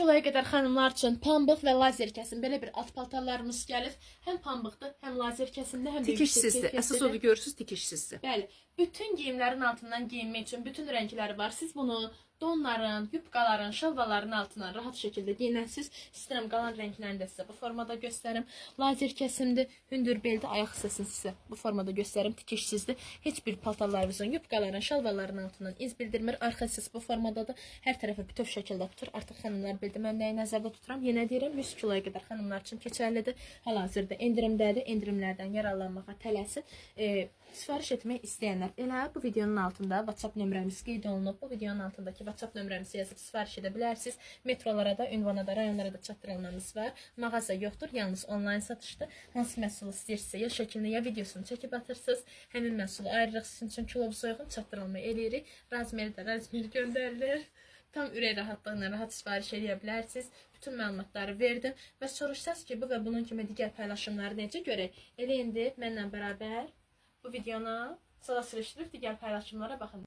kilaya qədər xanımlar üçün pambıq və lazer kəsim belə bir alt paltarlarımız gəlir. Həm pambıqdır, həm lazer kəsimdə, həm də Tikişsizdir. Əsas odur görürsüz, tikişsizdir. Bəli. Bütün geyimlərin altından geyinmək üçün bütün rəngləri var. Siz bunu donların, yubqaların, şalvaların altına rahat şəkildə geyinəsiniz. İstəyirəm qalan rənglərini də sizə bu formada göstərim. Lazer kəsimdir, hündür beldə ayaq hissəsini sizə bu formada göstərim. Tikişsizdir. Heç bir paltarlarınızın, yubqaların, şalvaların altından iz bildirmir. Arxa hissəsi bu formadadır. Hər tərəfə bütöv şəkildə tutur. Artıq xanımlar bildi mən nəyi nəzərdə tuturam. Yenə deyirəm 100 kiloya qədər xanımlar üçün keçərlidir. Hal-hazırda endirimdədir. Endirimlərdən yararlanmağa tələsin. Sifariş etmək istəyənlər elə bu videonun altında WhatsApp nömrəmiz qeyd olunub. Bu videonun altındakı WhatsApp nömrəmizi yazıb sifariş edə bilərsiniz. Metrolara da, ünvana da, rayonlara da çatdırılmamız var. Mağaza yoxdur, yalnız onlayn satışdır. Hansı məhsulu istəyirsinizsə ya şəklini, ya videosunu çəkib atırsınız. Həmin məhsulu ayırırıq sizin üçün kilovuza uyğun çatdırılma eləyirik. Razmeri də razmeri göndərilir. Tam ürək rahatlığına rahat sifariş edə bilərsiniz. Bütün məlumatları verdim və soruşsaz ki, bu və bunun kimi digər paylaşımları necə görək? Elə indi mənlə bərabər bu videonu sırasılaşdırıb digər paylaşımlara baxın.